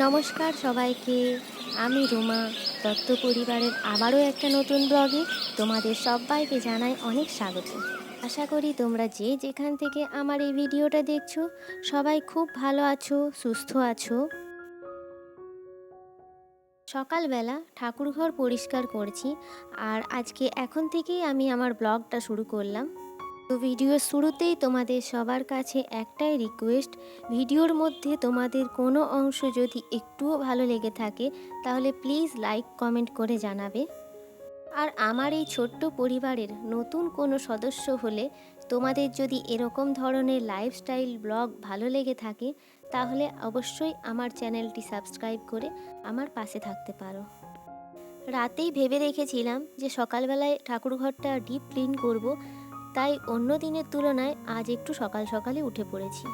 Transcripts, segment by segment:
নমস্কার সবাইকে। আমি রুমা দত্ত পরিবারের আবারও একটা নতুন ব্লগে তোমাদের সবাইকে জানাই অনেক স্বাগত। আশা করি তোমরা যে যেখান থেকে আমার এই ভিডিওটা দেখছো সবাই খুব ভালো আছো, সুস্থ আছো। সকালবেলা ঠাকুরঘর পরিষ্কার করছি, আর আজকে এখন থেকেই আমি আমার ব্লগটা শুরু করলাম। তো ভিডিওর শুরুতেই তোমাদের সবার কাছে একটাই রিকোয়েস্ট, ভিডিওর মধ্যে তোমাদের কোনো অংশ যদি একটুও ভালো লেগে থাকে তাহলে প্লিজ লাইক কমেন্ট করে জানাবে। আর আমার এই ছোট্ট পরিবারের নতুন কোনো সদস্য হলে তোমাদের যদি এরকম ধরনের লাইফস্টাইল ব্লগ ভালো লেগে থাকে তাহলে অবশ্যই আমার চ্যানেলটি সাবস্ক্রাইব করে আমার পাশে থাকতে পারো। রাতেই ভেবে রেখেছিলাম যে সকালবেলায় ঠাকুরঘরটা ডিপ ক্লিন করব, তাই অন্য দিনের তুলনায় আজ একটু সকাল সকালে উঠে পড়েছি।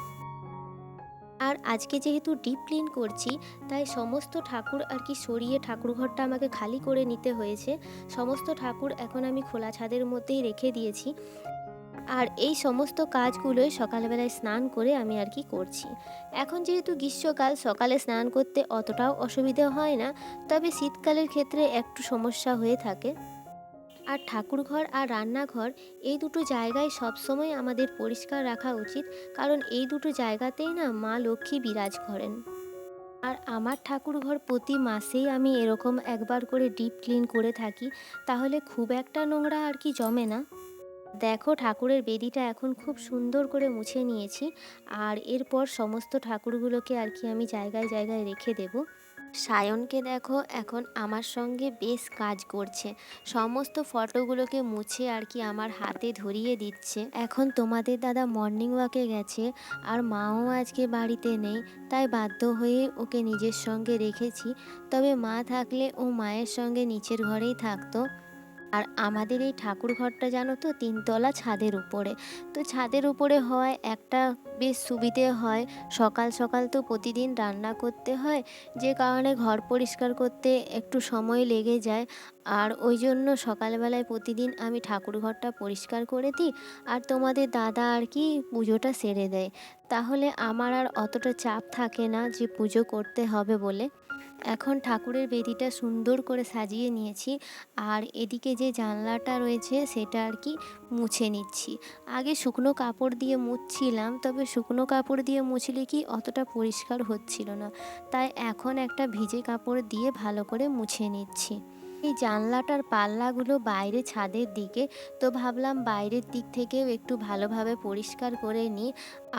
আর আজকে যেহেতু ডিপ ক্লিন করছি তাই সমস্ত ঠাকুর আর কি সরিয়ে ঠাকুরঘরটা আমাকে খালি করে নিতে হয়েছে। সমস্ত ঠাকুর এখন আমি খোলা ছাদের মধ্যেই রেখে দিয়েছি। আর এই সমস্ত কাজগুলোই সকালবেলায় স্নান করে আমি আর কি করছি। এখন যেহেতু গ্রীষ্মকাল, সকালে স্নান করতে অতটাও অসুবিধা হয় না, তবে শীতকালের ক্ষেত্রে একটু সমস্যা হয়ে থাকে। আর ঠাকুরঘর আর রান্নাঘর এই দুটো জায়গায় সবসময় আমাদের পরিষ্কার রাখা উচিত, কারণ এই দুটো জায়গাতেই না মা লক্ষ্মী বিরাজ করেন। আর আমার ঠাকুরঘর প্রতি মাসেই আমি এরকম একবার করে ডিপ ক্লিন করে থাকি, তাহলে খুব একটা নোংরা আর কি জমে না। দেখো ঠাকুরের বেদিটা এখন খুব সুন্দর করে মুছে নিয়েছি, আর এরপর সমস্ত ঠাকুরগুলোকে আর কি আমি জায়গায় জায়গায় রেখে দেব। সায়নকে দেখো এখন আমার সঙ্গে বেশ কাজ করছে, সমস্ত ফটোগুলোকে মুছে আর কি আমার হাতে ধরিয়ে দিচ্ছে। এখন তোমাদের দাদা মর্নিং ওয়াকে গেছে, আর মাও আজকে বাড়িতে নেই, তাই বাধ্য হয়ে ওকে নিজের সঙ্গে রেখেছি। তবে মা থাকলে ও মায়ের সঙ্গে নিচের ঘরেই থাকতো। আর আমাদের এই ঠাকুর ঘরটা জানো তো 3তলা ছাদের উপরে। তো ছাদের উপরে হওয়ায় একটা বেশ সুবিধে হয়, সকাল সকাল তো প্রতিদিন রান্না করতে হয়, যে কারণে ঘর পরিষ্কার করতে একটু সময় লেগে যায়। আর ওই জন্য সকালবেলায় প্রতিদিন আমি ঠাকুর ঘরটা পরিষ্কার করে দিই, আর তোমাদের দাদা আর কি পুজোটা সেরে দেয়। তাহলে আমার আর অতটা চাপ থাকে না যে পুজো করতে হবে বলে। এখন ঠাকুরের বেদিটা সুন্দর করে সাজিয়ে নিয়েছি, আর এদিকে যে জানলাটা রয়েছে সেটা আর কি মুছে নিচ্ছি। আগে শুকনো কাপড় দিয়ে মুছছিলাম, তবে শুকনো কাপড় দিয়ে মুছলে কি অতটা পরিষ্কার হচ্ছিল না, তাই এখন একটা ভিজে কাপড় দিয়ে ভালো করে মুছে নিচ্ছি। এই জানলাটার পাল্লাগুলো বাইরে ছাদের দিকে, তো ভাবলাম বাইরের দিক থেকেও একটু ভালোভাবে পরিষ্কার করে নিই।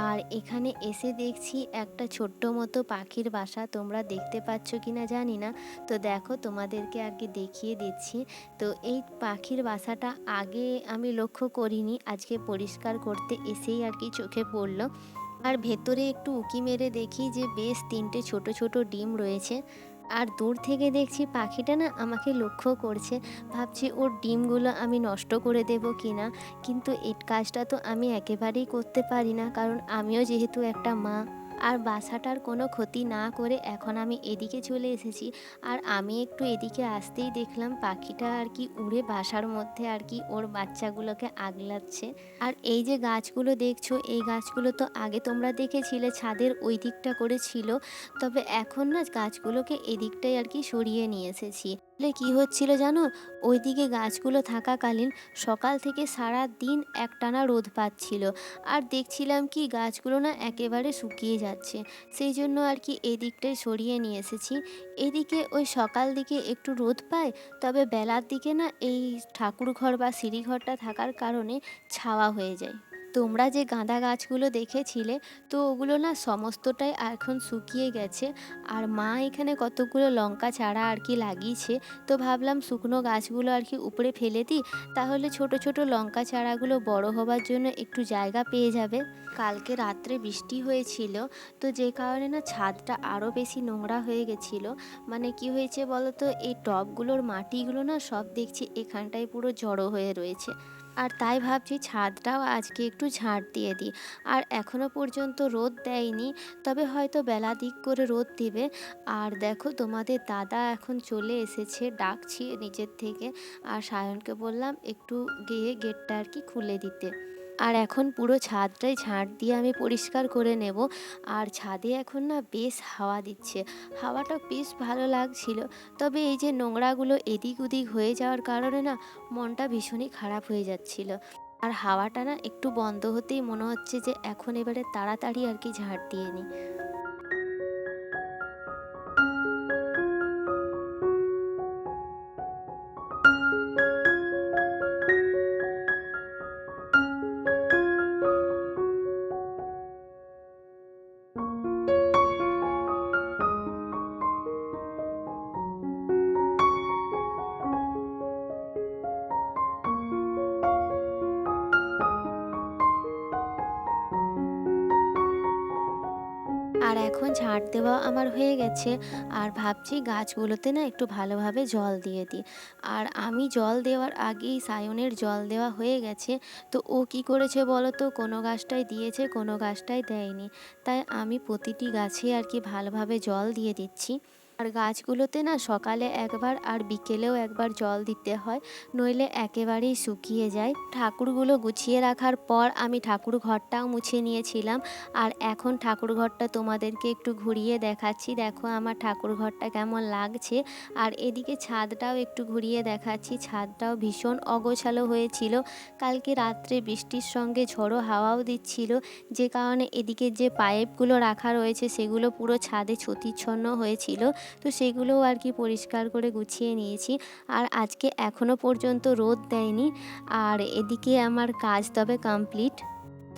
আর এখানে এসে দেখছি একটা ছোট্ট মতো পাখির বাসা, তোমরা দেখতে পাচ্ছ কি না জানি না। তো দেখো তোমাদেরকে আর কি দেখিয়ে দিচ্ছি। তো এই পাখির বাসাটা আগে আমি লক্ষ্য করিনি, আজকে পরিষ্কার করতে এসেই আর কি চোখে পড়লো। আর ভেতরে একটু উঁকি মেরে দেখি যে বেশ 3টে ছোট ছোট ডিম রয়েছে। আর দূর থেকে দেখছি পাখিটা না আমাকে লক্ষ্য করছে, ভাবছি ওর ডিমগুলো আমি নষ্ট করে দেবো কিনা। কিন্তু এই কাজটা তো আমি একেবারেই করতে পারি না, কারণ আমিও যেহেতু একটা মা। আর বাসাটার কোনো ক্ষতি না করে এখন আমি এদিকে চলে এসেছি। আর আমি একটু এদিকে আসতেই দেখলাম পাখিটা আর কি উড়ে বাসার মধ্যে আর কি ওর বাচ্চাগুলোকে আগলাচ্ছে। আর এই যে গাছগুলো দেখছো, এই গাছগুলো তো আগে তোমরা দেখেছিলে ছাদের ওই দিকটা করে ছিল, তবে এখন না গাছগুলোকে এদিকটাই আর কি সরিয়ে নিয়ে এসেছি। তাহলে কী হচ্ছিল জানো, ওইদিকে গাছগুলো থাকাকালীন সকাল থেকে সারা দিন একটানা রোদ পাচ্ছিল, আর দেখছিলাম কি গাছগুলো না একেবারে শুকিয়ে যাচ্ছে। সেই জন্য আর কি এদিকটাই সরিয়ে নিয়ে এসেছি। এদিকে ওই সকাল দিকে একটু রোদ পায়, তবে বেলার দিকে না এই ঠাকুরঘর বা সিঁড়িঘরটা থাকার কারণে ছাওয়া হয়ে যায়। তোমরা যে গাঁদা গাছগুলো দেখেছিলে, তো ওগুলো না সমস্তটাই এখন শুকিয়ে গেছে। আর মা এখানে কতগুলো লঙ্কা চারা আর কি লাগিয়েছে, তো ভাবলাম শুকনো গাছগুলো আর কি উপরে ফেলে দিই, তাহলে ছোট ছোট লঙ্কা চারাগুলো বড় হবার জন্য একটু জায়গা পেয়ে যাবে। কালকে রাত্রে বৃষ্টি হয়েছিল, তো যে কারণে না ছাদটা আরও বেশি নোংরা হয়ে গেছিলো। মানে কি হয়েছে বলো তো, এই টবগুলোর মাটিগুলো না সব দেখছি এখানটায় পুরো জড়ো হয়ে রয়েছে। আর তাই ভাবছি ছাদটাও আজকে একটু ঝাঁট দিয়ে দিই। আর এখনও পর্যন্ত রোদ দেয়নি, তবে হয়তো বেলা দিক করে রোদ দিবে। আর দেখো তোমাদের দাদা এখন চলে এসেছে, ডাকছি নিচের থেকে। আর সায়নকে বললাম একটু গিয়ে গেটটা আর কি খুলে দিতে। আর এখন পুরো ছাদটাই ঝাঁট দিয়ে আমি পরিষ্কার করে নেব। আর ছাদে এখন না বেশ হাওয়া দিচ্ছে, হাওয়াটা বেশ ভালো লাগছিল। তবে এই যে নোংরাগুলো এদিক ওদিক হয়ে যাওয়ার কারণে না মনটা ভীষণই খারাপ হয়ে যাচ্ছিল। আর হাওয়াটা না একটু বন্ধ হতেই মনে হচ্ছে যে এখন এবারে তাড়াতাড়ি আর কি ঝাঁট দিয়ে নিই। আর এখন ঝাঁট দেওয়া আমার হয়ে গেছে। আর ভাবছি গাছগুলোতে না একটু ভালোভাবে জল দিয়ে দিই। আর আমি জল দেওয়ার আগেই সায়নের জল দেওয়া হয়ে গেছে। তো ও কি করেছে বলো তো, কোনো গাছটায় দিয়েছে, কোনো গাছটায় দেয়নি। তাই আমি প্রতিটি গাছে আর কি ভালোভাবে জল দিয়ে দিচ্ছি। আর গাছগুলোতে না সকালে একবার আর বিকেলেও একবার জল দিতে হয়, নইলে একেবারেই শুকিয়ে যায়। ঠাকুরগুলো গুছিয়ে রাখার পর আমি ঠাকুর ঘরটাও মুছে নিয়েছিলাম। আর এখন ঠাকুর ঘরটা তোমাদেরকে একটু ঘুরিয়ে দেখাচ্ছি, দেখো আমার ঠাকুর ঘরটা কেমন লাগছে। আর এদিকে ছাদটাও একটু ঘুরিয়ে দেখাচ্ছি, ছাদটাও ভীষণ অগোছালো হয়েছিল। কালকে রাত্রে বৃষ্টির সঙ্গে ঝড়ো হাওয়াও দিচ্ছিল, যে কারণে এদিকে যে পাইপগুলো রাখা রয়েছে সেগুলো পুরো ছাদে ছত্তিছন্ন হয়েছিল। তো সেগুলোও আর কি পরিষ্কার করে গুছিয়ে নিয়েছি। আর আজকে এখনও পর্যন্ত রোদ দেয়নি। আর এদিকে আমার কাজ তবে কমপ্লিট।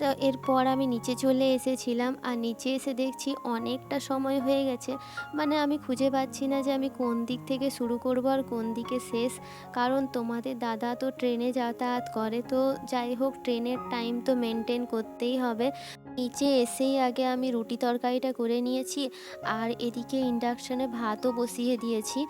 তো এরপর আমি নিচে চলে এসেছিলাম, আর নিচে এসে দেখছি অনেকটা সময় হয়ে গেছে। মানে আমি খুঁজে পাচ্ছি না যে আমি কোন দিক থেকে শুরু করব আর কোন দিকে শেষ। কারণ তোমাদের দাদা তো ট্রেনে যাতায়াত করে, তো যাই হোক ট্রেনের টাইম তো মেনটেন করতেই হবে। নিচে এসেই আগে আমি রুটি তরকারিটা করে নিয়েছি। আর এদিকে ইন্ডাকশানে ভাতও বসিয়ে দিয়েছি।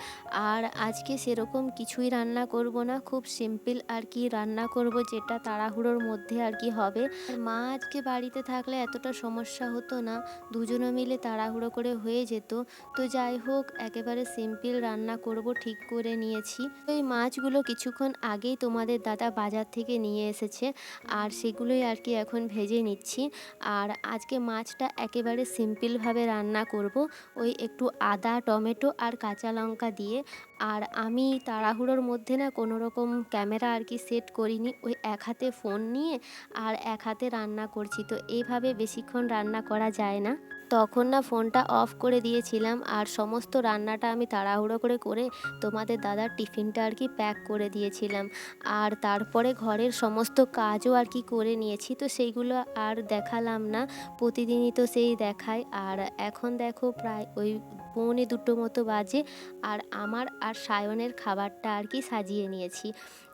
আর আজকে সেরকম কিছুই রান্না করব না, খুব সিম্পল আর কি রান্না করব, যেটা তাড়াহুড়োর মধ্যে আর কি হবে। আর মা আজকে বাড়িতে থাকলে এতটা সমস্যা হতো না, দুজনে মিলে তাড়াহুড়ো করে হয়ে যেত। তো যাই হোক একেবারে সিম্পল রান্না করব ঠিক করে নিয়েছি। তো এই মাছগুলো কিছুক্ষণ আগেই তোমাদের দাদা বাজার থেকে নিয়ে এসেছে, আর সেগুলোই আর কি এখন ভেজে নিচ্ছি। আর আজকে মাছটা একেবারে সিম্পলভাবে রান্না করব, ওই একটু আদা টমেটো আর কাঁচা লঙ্কা দিয়ে। আর আমি তাড়াহুড়োর মধ্যে না কোনো রকম ক্যামেরা আর কি সেট করিনি, ওই এক হাতে ফোন নিয়ে আর এক হাতে রান্না করছি, তো এইভাবে বেশিক্ষণ রান্না করা যায় না। তখন না ফোনটা অফ করে দিয়েছিলাম, আর সমস্ত রান্নাটা আমি তাড়াহুড়ো করে তোমাদের দাদার টিফিনটা আর কি প্যাক করে দিয়েছিলাম। আর তারপরে ঘরের সমস্ত কাজও আর কি করে নিয়েছি, তো সেইগুলো আর দেখালাম না, প্রতিদিনই তো সেই দেখায়। আর এখন দেখো প্রায় ওই 1:45 মতো বাজে, আর আমার আর সায়নের খাবারটা আর কি সাজিয়ে নিয়েছি।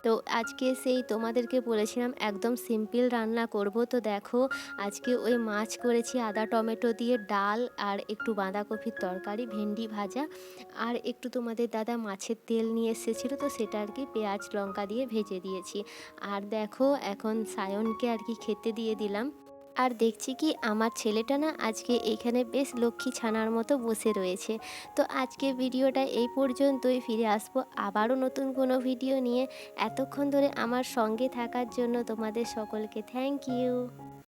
তো আজকে সেই তোমাদেরকে বলেছিলাম একদম সিম্পল রান্না করব, তো দেখো আজকে ওই মাছ করেছি আদা টমেটো দিয়ে, ডাল আর একটু বাঁধাকপির তরকারি, ভেন্ডি ভাজা, আর একটু তোমাদের দাদা মাছের তেল নিয়ে এসেছিলো, তো সেটা আর কি পেঁয়াজ লঙ্কা দিয়ে ভেজে দিয়েছি। আর দেখো এখন সায়নকে আর কি খেতে দিয়ে দিলাম। আর দেখছি কি আমার ছেলেটা না আজকে এখানে বেশ লক্ষ্মী ছানার মতো বসে রয়েছে। তো আজকে ভিডিওটা এই পর্যন্তই, ফিরে আসবো আবারও নতুন কোনো ভিডিও নিয়ে। এতক্ষণ ধরে আমার সঙ্গে থাকার জন্য তোমাদের সকলকে থ্যাংক ইউ।